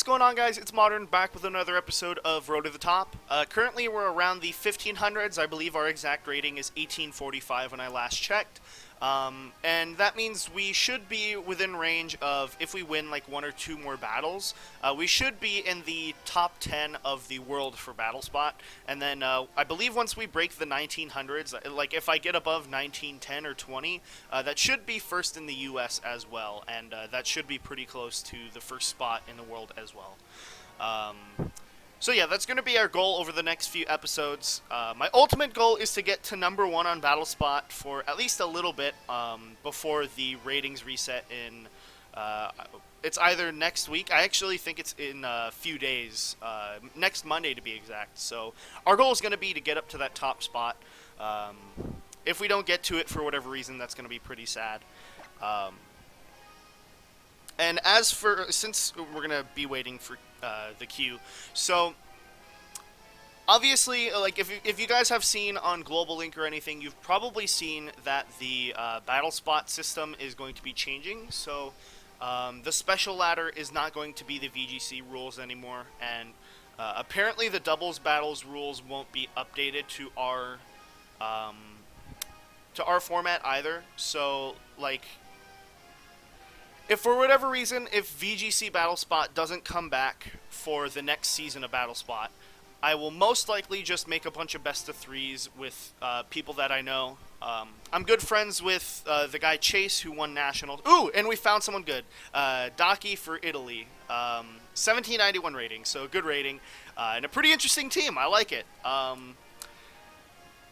going on, guys? It's Modern, back with another episode of Road to the Top. Currently, we're around the 1500s. I believe our exact rating is 1845 when I last checked. And that means we should be within range of, if we win like one or two more battles, we should be in the top 10 of the world for battle spot. And then I believe once we break the 1900s, like if I get above 1910 or 20, that should be first in the US as well. And that should be pretty close to the first spot in the world as well. So yeah, that's going to be our goal over the next few episodes. My ultimate goal is to get to #1 on BattleSpot for at least a little bit before the ratings reset in... it's either next week. I actually think it's in a few days. Next Monday to be exact. So our goal is going to be to get up to that top spot. If we don't get to it for whatever reason, that's going to be pretty sad. And as for, since we're going to be waiting for the queue, so obviously, like if you guys have seen on Global Link or anything, you've probably seen that the battle spot system is going to be changing. So the special ladder is not going to be the VGC rules anymore, and apparently the doubles battles rules won't be updated to our format either. So like, if for whatever reason, if VGC BattleSpot doesn't come back for the next season of BattleSpot, I will most likely just make a bunch of best of threes with people that I know. I'm good friends with the guy Chase, who won nationals. Ooh, and we found someone good. Daki for Italy. 1791 rating, so a good rating. And a pretty interesting team. I like it.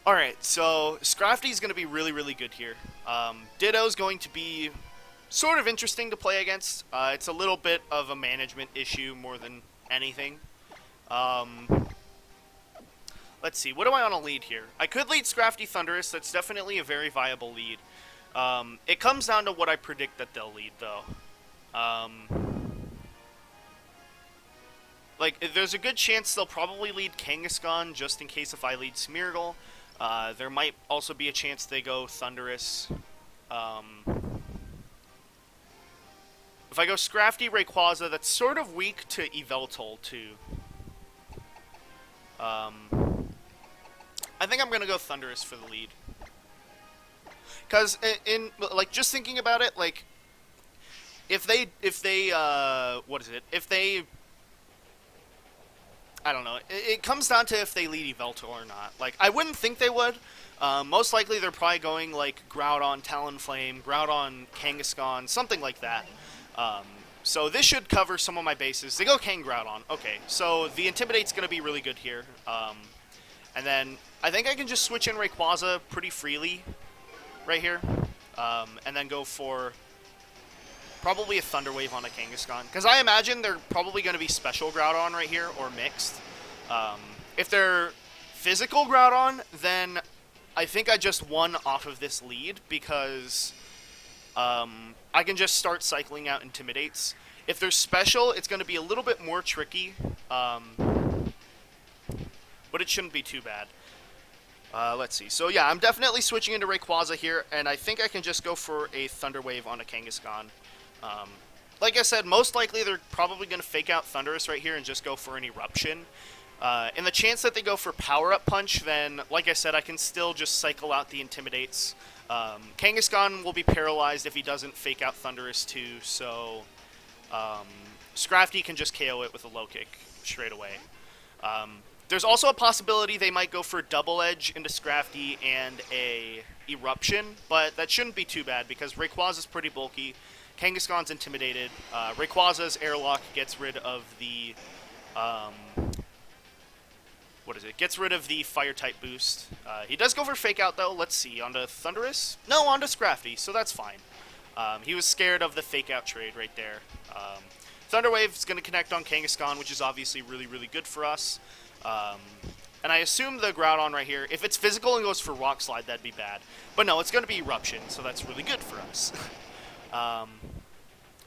Alright, so Scrafty's going to be really, really good here. Ditto's going to be sort of interesting to play against. It's a little bit of a management issue more than anything. Let's see, what do I want to lead here? I could lead Scrafty Thunderous. That's definitely a very viable lead. It comes down to what I predict that they'll lead, though. Like, there's a good chance they'll probably lead Kangaskhan, just in case if I lead Smeargle. There might also be a chance they go Thunderous. If I go Scrafty Rayquaza, that's sort of weak to Yveltal, too. I think I'm going to go Thunderous for the lead. Because, like, just thinking about it, like, if they, what is it? If they, I don't know. It comes down to if they lead Yveltal or not. Like, I wouldn't think they would. Most likely they're probably going, like, Groudon, Talonflame, Groudon, Kangaskhan, something like that. So this should cover some of my bases. They go Groudon. Okay, so the Intimidate's going to be really good here. And then I think I can just switch in Rayquaza pretty freely right here. And then go for probably a Thunder Wave on a Kangaskhan. Because I imagine they're probably going to be Special Groudon right here, or Mixed. If they're Physical Groudon, then I think I just won off of this lead, because I can just start cycling out Intimidates. If they're special, it's going to be a little bit more tricky, but it shouldn't be too bad. Let's see. So yeah, I'm definitely switching into Rayquaza here, and I think I can just go for a Thunder Wave on a Kangaskhan. Like I said, most likely they're probably going to fake out Thunderous right here and just go for an Eruption. In the chance that they go for Power-Up Punch, then, like I said, I can still just cycle out the Intimidates. Kangaskhan will be paralyzed if he doesn't fake out Thunderous too, so Scrafty can just KO it with a low kick straight away. There's also a possibility they might go for Double Edge into Scrafty and a Eruption, but that shouldn't be too bad because Rayquaza's pretty bulky, Kangaskhan's intimidated, Rayquaza's Airlock gets rid of the what is it? Gets rid of the Fire-type boost. He does go for Fake Out, though. Let's see. Onto Thunderous? No, onto Scrafty, so that's fine. He was scared of the Fake Out trade right there. Thunder Wave is going to connect on Kangaskhan, which is obviously really, really good for us. And I assume the Groudon right here, if it's physical and goes for Rock Slide, that'd be bad. But no, it's going to be Eruption, so that's really good for us.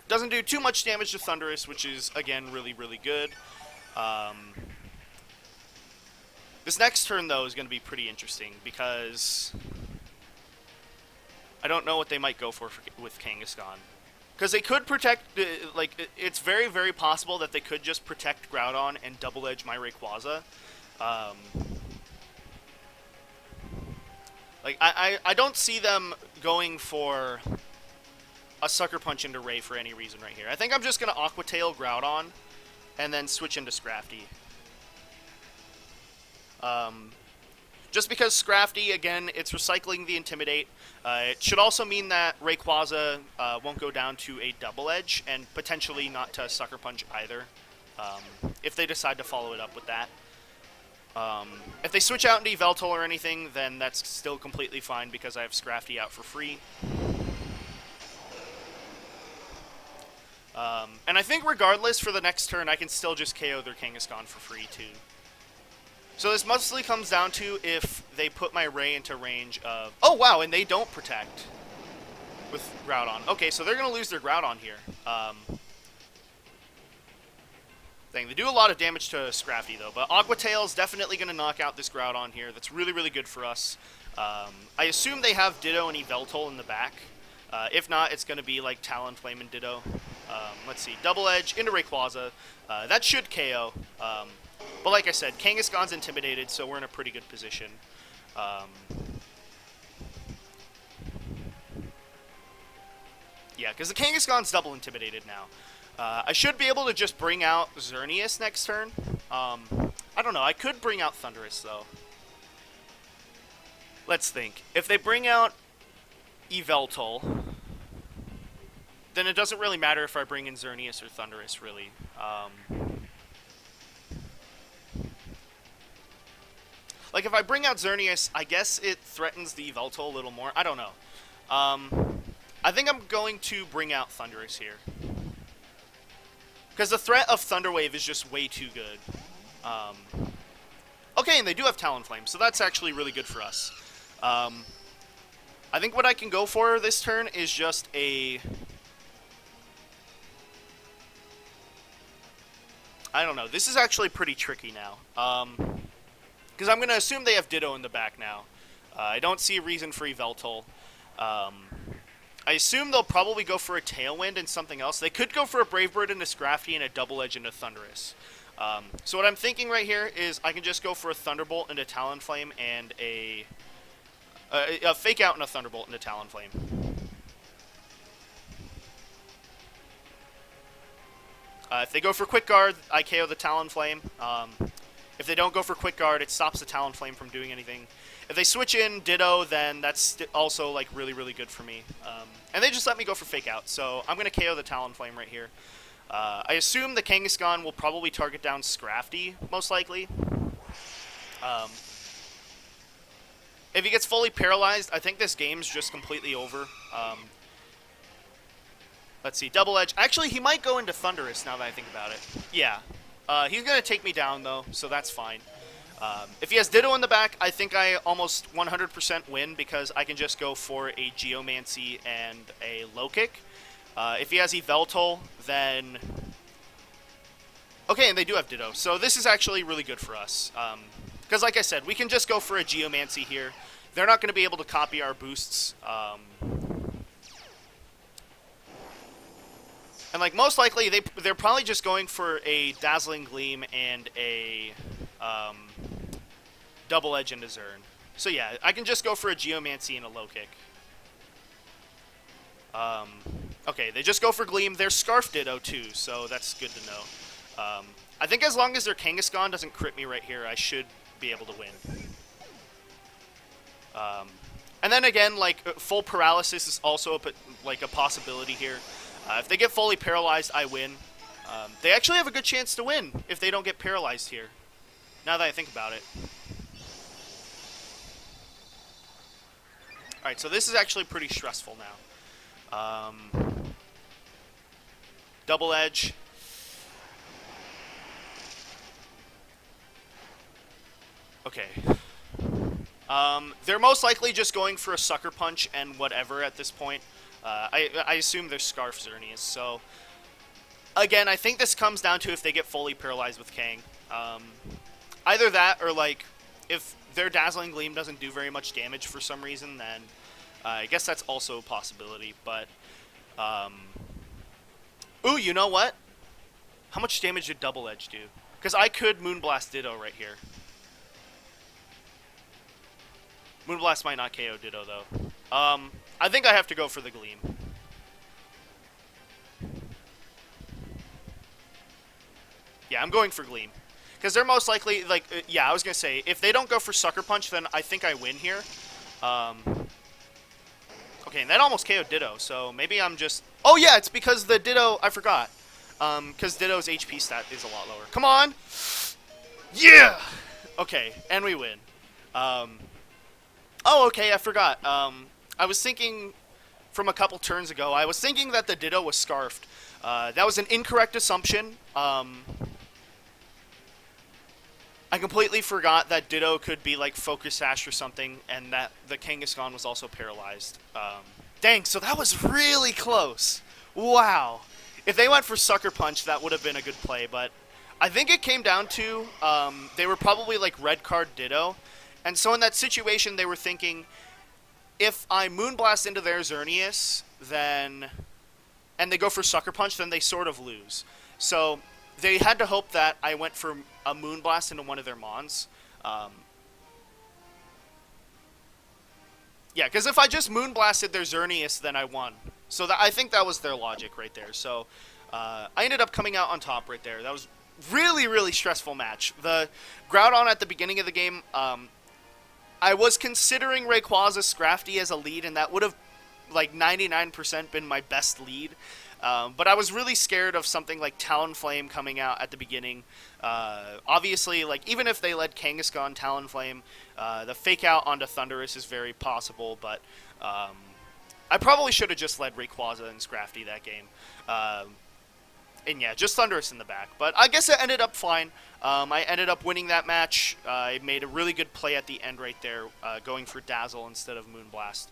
Doesn't do too much damage to Thunderous, which is, again, really, really good. This next turn, though, is going to be pretty interesting, because I don't know what they might go for with Kangaskhan. Because they could protect, like, it's very, very possible that they could just protect Groudon and double edge my Rayquaza. Like, I don't see them going for a Sucker Punch into Ray for any reason right here. I think I'm just going to Aqua Tail Groudon and then switch into Scrafty. Just because Scrafty, again, it's recycling the Intimidate. It should also mean that Rayquaza won't go down to a Double Edge, and potentially not to Sucker Punch either, if they decide to follow it up with that. If they switch out into Yveltal or anything, then that's still completely fine because I have Scrafty out for free. And I think regardless, for the next turn, I can still just KO their Kangaskhan for free, too. So this mostly comes down to if they put my Ray into range of... Oh, wow, and they don't protect with Groudon. Okay, so they're going to lose their Groudon here. They do a lot of damage to Scrafty, though. But Aqua Tail is definitely going to knock out this Groudon here. That's really, really good for us. I assume they have Ditto and Yveltal in the back. If not, it's going to be like Talonflame and Ditto. Let's see. Double Edge into Rayquaza. That should KO. But like I said, Kangaskhan's intimidated, so we're in a pretty good position. Yeah, because the Kangaskhan's double intimidated now. I should be able to just bring out Xerneas next turn. I don't know. I could bring out Thundurus, though. Let's think. If they bring out Yveltal, then it doesn't really matter if I bring in Xerneas or Thundurus, really. Like, if I bring out Xerneas, I guess it threatens the Yveltal a little more. I don't know. I think I'm going to bring out Thundurus here. Because the threat of Thunder Wave is just way too good. Okay, and they do have Talonflame, so that's actually really good for us. I think what I can go for this turn is just a... I don't know. This is actually pretty tricky now. Because I'm going to assume they have Ditto in the back now. I don't see a reason for Yveltal. I assume they'll probably go for a Tailwind and something else. They could go for a Brave Bird into Scrafty and a Double Edge into Thundurus. So what I'm thinking right here is I can just go for a Thunderbolt into Talonflame and a Fake Out and a Thunderbolt into Talonflame. If they go for Quick Guard, I KO the Talonflame. If they don't go for Quick Guard, it stops the Talonflame from doing anything. If they switch in Ditto, then that's also like really, really good for me. And they just let me go for Fake Out, so I'm going to KO the Talonflame right here. I assume the Kangaskhan will probably target down Scrafty, most likely. If he gets fully paralyzed, I think this game's just completely over. Let's see, Double Edge. Actually, he might go into Thundurus now that I think about it. Yeah. He's going to take me down, though, so that's fine. If he has Ditto in the back, I think I almost 100% win because I can just go for a Geomancy and a Low Kick. If he has Yveltal, then... Okay, and they do have Ditto, so this is actually really good for us. Because like I said, we can just go for a Geomancy here. They're not going to be able to copy our boosts. And like most likely, they're probably just going for a Dazzling Gleam and a Double Edge into Zern. So yeah, I can just go for a Geomancy and a Low Kick. Okay, they just go for Gleam. They're Scarf Ditto too, so that's good to know. I think as long as their Kangaskhan doesn't crit me right here, I should be able to win. And then again, like full paralysis is also a possibility here. If they get fully paralyzed, I win. They actually have a good chance to win if they don't get paralyzed here, now that I think about it. Alright, so this is actually pretty stressful now. Double Edge. Okay. They're most likely just going for a Sucker Punch and whatever at this point. I assume they're Scarf Xerneas, so... Again, I think this comes down to if they get fully paralyzed with Kang. Either that, or like, if their Dazzling Gleam doesn't do very much damage for some reason, then I guess that's also a possibility, but... Ooh, you know what? How much damage did Double Edge do? Because I could Moonblast Ditto right here. Moonblast might not KO Ditto, though. I think I have to go for the Gleam. Yeah, I'm going for Gleam. Because they're most likely, like, yeah, I was going to say, if they don't go for Sucker Punch, then I think I win here. Okay, and that almost KO'd Ditto, so maybe I'm just... Oh, yeah, it's because the Ditto... I forgot. Because Ditto's HP stat is a lot lower. Come on! Yeah! Okay, and we win. Oh, okay, I forgot. I was thinking from a couple turns ago, I was thinking that the Ditto was Scarfed. That was an incorrect assumption. I completely forgot that Ditto could be like Focus Sash or something, and that the Kangaskhan was also paralyzed. Dang, so that was really close. Wow. If they went for Sucker Punch, that would have been a good play, but I think it came down to they were probably like Red Card Ditto, and so in that situation they were thinking, if I Moonblast into their Xerneas, then... and they go for Sucker Punch, then they sort of lose. So they had to hope that I went for a Moonblast into one of their Mons. Yeah, because if I just Moonblasted their Xerneas, then I won. So I think that was their logic right there. So I ended up coming out on top right there. That was really, really stressful match. The Groudon at the beginning of the game, I was considering Rayquaza Scrafty as a lead, and that would have like 99% been my best lead. But I was really scared of something like Talonflame coming out at the beginning. Obviously, like even if they led Kangaskhan Talonflame, the fake out onto Thundurus is very possible, but I probably should have just led Rayquaza and Scrafty that game. And yeah, just Thundurus in the back. But I guess it ended up fine. I ended up winning that match. I made a really good play at the end right there, going for Dazzle instead of Moonblast.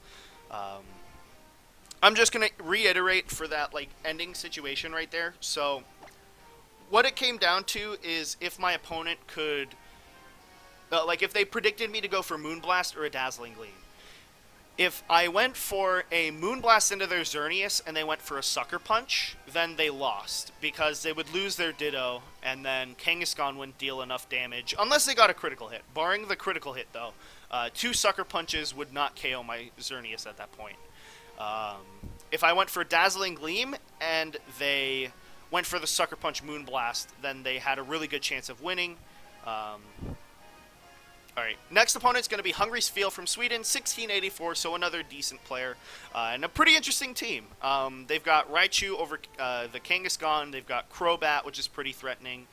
I'm just going to reiterate for that like ending situation right there. So what it came down to is if my opponent could, like if they predicted me to go for Moonblast or a Dazzling Gleam. If I went for a Moonblast into their Xerneas and they went for a Sucker Punch, then they lost, because they would lose their Ditto, and then Kangaskhan wouldn't deal enough damage, unless they got a critical hit. Barring the critical hit, though, 2 Sucker Punches would not KO my Xerneas at that point. If I went for Dazzling Gleam and they went for the Sucker Punch Moonblast, then they had a really good chance of winning. Alright, next opponent's going to be Hungry Spiel from Sweden, 1684, so another decent player, and a pretty interesting team. They've got Raichu over the Kangaskhan, they've got Crobat, which is pretty threatening.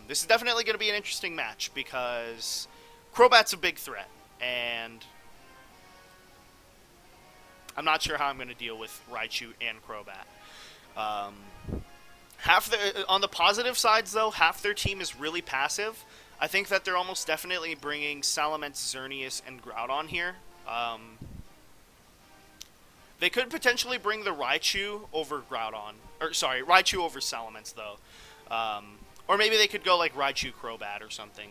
This is definitely going to be an interesting match, because Crobat's a big threat, and I'm not sure how I'm going to deal with Raichu and Crobat. On the positive sides, though, half their team is really passive. I think that they're almost definitely bringing Salamence, Xerneas, and Groudon here. They could potentially bring the Raichu over Groudon. Or, sorry, Raichu over Salamence, though. Or maybe they could go, like, Raichu Crobat or something.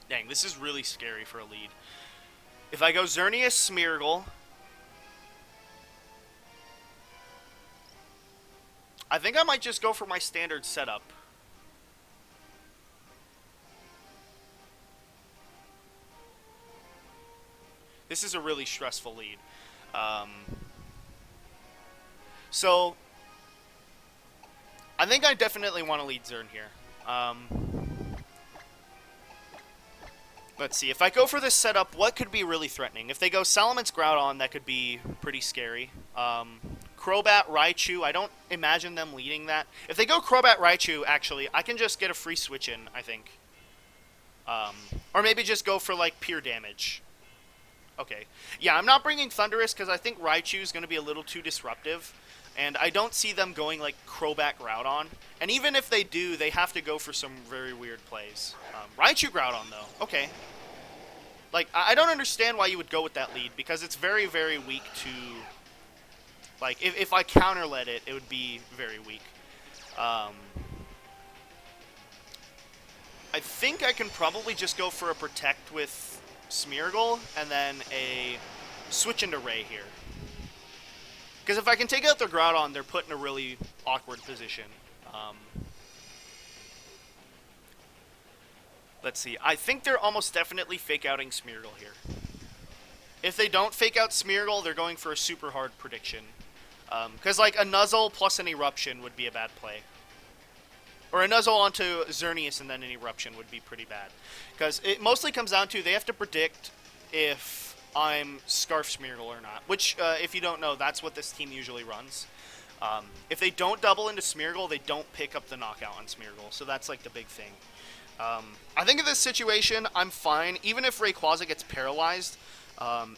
Dang, this is really scary for a lead. If I go Xerneas, Smeargle, I think I might just go for my standard setup. This is a really stressful lead. So, I think I definitely want to lead Zern here. Let's see. If I go for this setup, what could be really threatening? If they go Salamence Groudon, that could be pretty scary. Crobat, Raichu, I don't imagine them leading that. If they go Crobat, Raichu, actually, I can just get a free switch in, I think. Or maybe just go for, like, pure damage. Okay. Yeah, I'm not bringing Thundurus because I think Raichu is going to be a little too disruptive. And I don't see them going, like, Crobat Groudon. And even if they do, they have to go for some very weird plays. Raichu Groudon, though. Okay. Like, I don't understand why you would go with that lead, because it's very, very weak to... Like, if I counter-led it, it would be very weak. I think I can probably just go for a Protect with Smeargle, and then a switch into Ray here. Because if I can take out their Groudon, they're put in a really awkward position. Let's see. I think they're almost definitely fake-outing Smeargle here. If they don't fake out Smeargle, they're going for a super hard prediction. Because, like, a Nuzzle plus an Eruption would be a bad play. Or a Nuzzle onto Xerneas and then an Eruption would be pretty bad. Because it mostly comes down to they have to predict if I'm Scarf Smeargle or not. Which, if you don't know, that's what this team usually runs. If they don't double into Smeargle, they don't pick up the knockout on Smeargle. So that's, like, the big thing. I think in this situation, I'm fine. Even if Rayquaza gets paralyzed,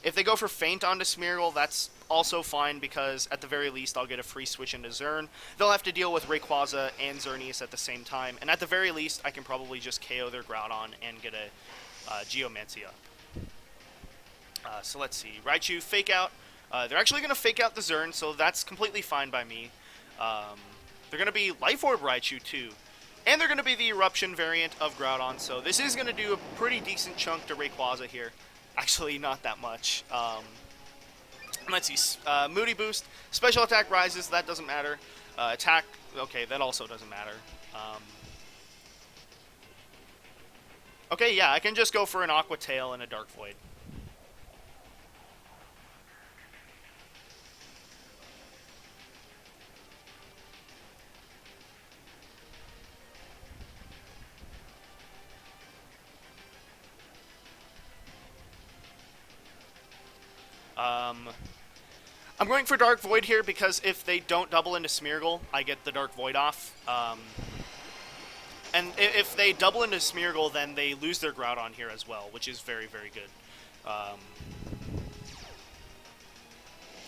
if they go for Feint onto Smeargle, that's also fine because at the very least I'll get a free switch into Zern. They'll have to deal with Rayquaza and Xerneas at the same time, and at the very least I can probably just KO their Groudon and get a Geomancy up. So let's see. Raichu, Fake Out. They're actually going to Fake Out the Zern, so that's completely fine by me. They're going to be Life Orb Raichu too. And they're going to be the Eruption variant of Groudon, so this is going to do a pretty decent chunk to Rayquaza here. Actually, not that much. Let's see. Moody Boost. Special Attack rises. That doesn't matter. Attack. Okay, that also doesn't matter. Okay, yeah, I can just go for an Aqua Tail and a Dark Void. I'm going for Dark Void here because if they don't double into Smeargle, I get the Dark Void off. And if they double into Smeargle, then they lose their Groudon here as well, which is very, very good.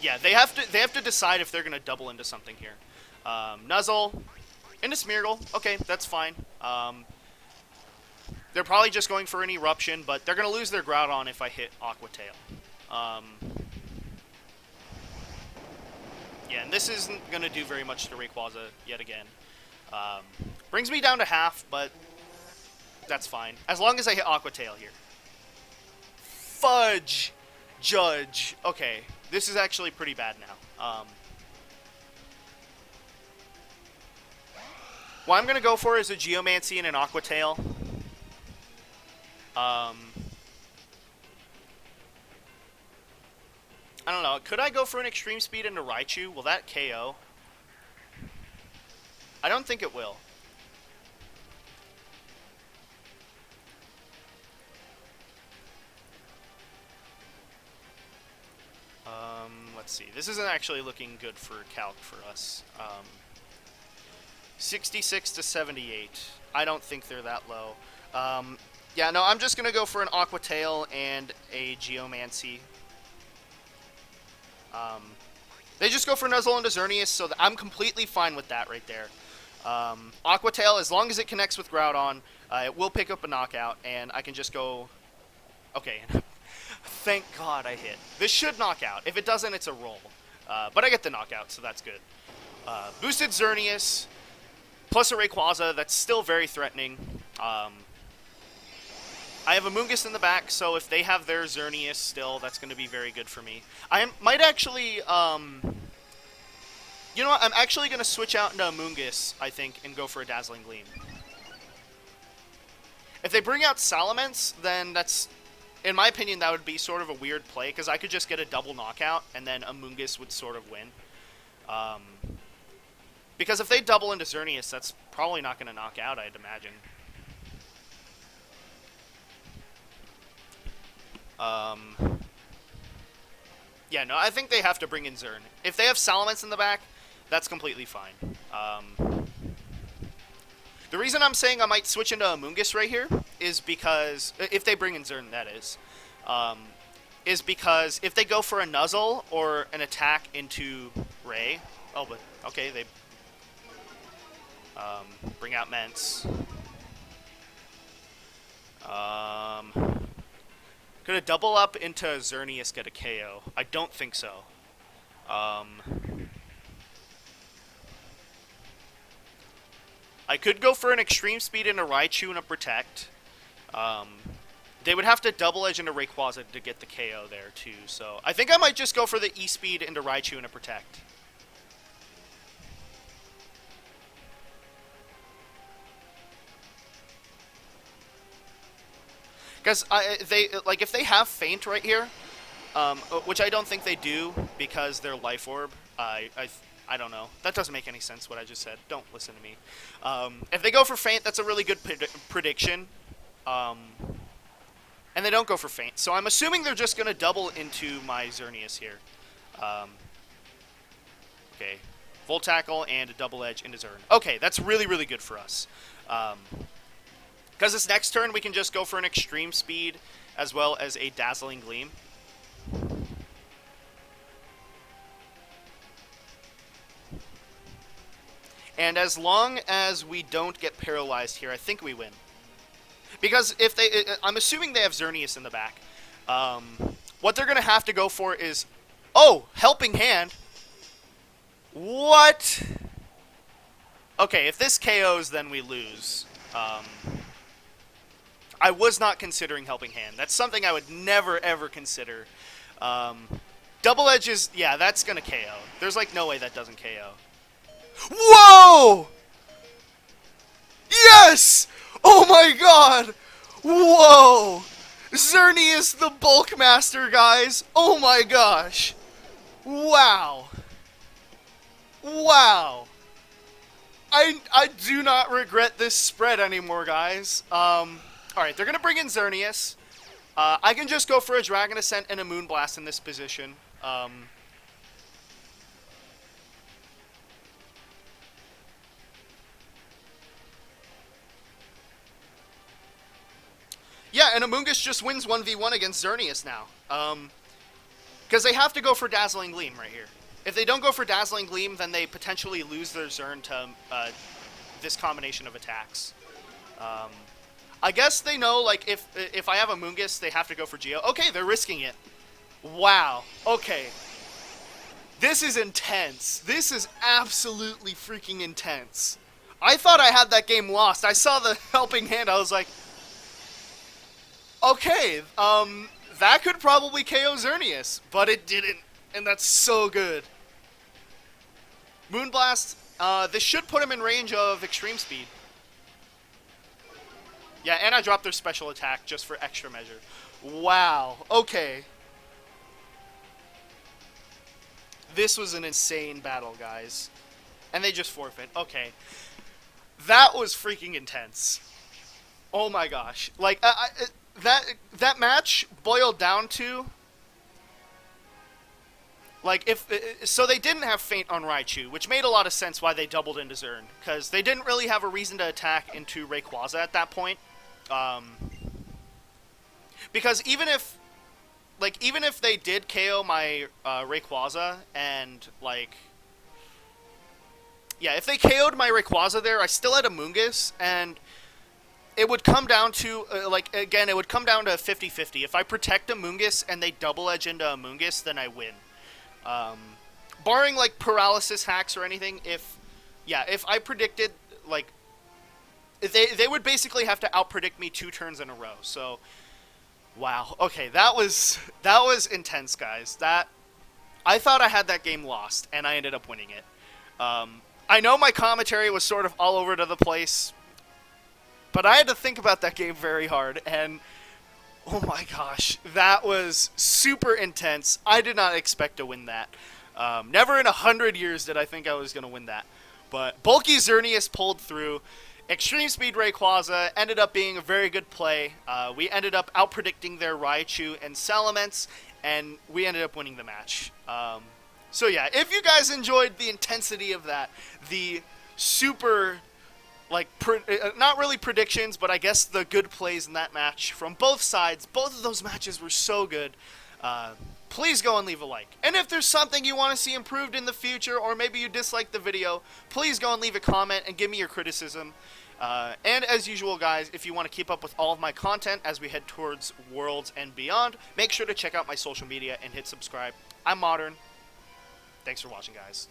Yeah, they have to decide if they're going to double into something here. Nuzzle into Smeargle. Okay, that's fine. They're probably just going for an Eruption, but they're going to lose their Groudon if I hit Aqua Tail. Yeah, and this isn't going to do very much to Rayquaza yet again. Brings me down to half, but that's fine. As long as I hit Aqua Tail here. Fudge! Judge. Okay, this is actually pretty bad now. What I'm going to go for is a Geomancy and an Aqua Tail. I don't know. Could I go for an Extreme Speed into Raichu? Will that KO? I don't think it will. Let's see. This isn't actually looking good for Calc for us. 66 to 78. I don't think they're that low. Yeah, no, I'm just going to go for an Aqua Tail and a Geomancy. They just go for Nuzzle into Xerneas, so I'm completely fine with that right there. Aqua Tail, as long as it connects with Groudon, it will pick up a knockout, and I can just go... Okay, thank God I hit. This should knock out. If it doesn't, it's a roll. But I get the knockout, so that's good. Boosted Xerneas, plus a Rayquaza, that's still very threatening. I have a Mungus in the back, so if they have their Xerneas still, that's going to be very good for me. I might actually, you know what, I'm actually going to switch out into a Mungus, I think, and go for a Dazzling Gleam. If they bring out Salamence, then that's, in my opinion, that would be sort of a weird play, because I could just get a double knockout, and then a Mungus would sort of win. Because if they double into Xerneas, that's probably not going to knock out, I'd imagine. Yeah, no, I think they have to bring in Zern. If they have Salamence in the back, that's completely fine. The reason I'm saying I might switch into a Mungus right here is because, if they bring in Zern, that is because if they go for a Nuzzle or an attack into Ray, oh, but, okay, they bring out Mence. Could a double up into Xerneas get a KO? I don't think so. I could go for an Extreme Speed into Raichu and a Protect. They would have to double edge into Rayquaza to get the KO there too, so I think I might just go for the E-Speed into Raichu and a Protect. Because they like if they have Feint right here, which I don't think they do because they're Life Orb. I don't know. That doesn't make any sense what I just said. Don't listen to me. If they go for Feint, that's a really good prediction. And they don't go for Feint. So I'm assuming they're just going to double into my Xerneas here. Okay. Volt Tackle and a Double Edge into Zern. Okay, that's really, really good for us. Because this next turn, we can just go for an Extreme Speed as well as a Dazzling Gleam. And as long as we don't get paralyzed here, I think we win. Because if they, I'm assuming they have Xerneas in the back. What they're going to have to go for is, oh, Helping Hand. What? Okay, if this KOs, then we lose. I was not considering Helping Hand. That's something I would never, ever consider. Double Edge is, yeah, that's going to KO. There's like no way that doesn't KO. Whoa! Yes! Oh my god! Whoa! Xerneas the Bulkmaster, guys! Oh my gosh! Wow! Wow! I do not regret this spread anymore, guys. Alright, they're gonna bring in Xerneas. I can just go for a Dragon Ascent and a Moonblast in this position. Yeah, and Amoonguss just wins 1v1 against Xerneas now. Because they have to go for Dazzling Gleam right here. If they don't go for Dazzling Gleam, then they potentially lose their Zern to this combination of attacks. I guess they know, like, if I have Amoonguss, they have to go for Geo. Okay, they're risking it. Wow. Okay. This is intense. This is absolutely freaking intense. I thought I had that game lost. I saw the Helping Hand. I was like, okay, that could probably KO Xerneas, but it didn't, and that's so good. Moonblast, this should put him in range of Extreme Speed. Yeah, and I dropped their special attack just for extra measure. Wow, okay. This was an insane battle, guys. And they just forfeit. Okay. That was freaking intense. Oh my gosh. Like, that match boiled down to, like, so they didn't have Feint on Raichu, which made a lot of sense why they doubled into Zern, because they didn't really have a reason to attack into Rayquaza at that point. Because even if they did KO my Rayquaza and, like, yeah, if they KO'd my Rayquaza there, I still had Amoonguss, and it would come down to, again, it would come down to 50-50. If I protect Amoonguss and they double edge into Amoonguss, then I win. Barring, like, paralysis hacks or anything, if I predicted, like, they would basically have to outpredict me 2 turns in a row. So, wow. Okay, that was intense, guys. I thought I had that game lost, and I ended up winning it. I know my commentary was sort of all over to the place, but I had to think about that game very hard, and oh my gosh, that was super intense. I did not expect to win that. Never in 100 years did I think I was going to win that. But Bulky Xerneas pulled through. Extreme Speed Rayquaza ended up being a very good play. We ended up outpredicting their Raichu and Salamence, and we ended up winning the match. So yeah, if you guys enjoyed the intensity of that, the super, like, not really predictions, but I guess the good plays in that match from both sides, both of those matches were so good. Please go and leave a like. And if there's something you want to see improved in the future, or maybe you dislike the video, please go and leave a comment and give me your criticism. And as usual, guys, if you want to keep up with all of my content as we head towards Worlds and beyond, make sure to check out my social media and hit subscribe. I'm Modern. Thanks for watching, guys.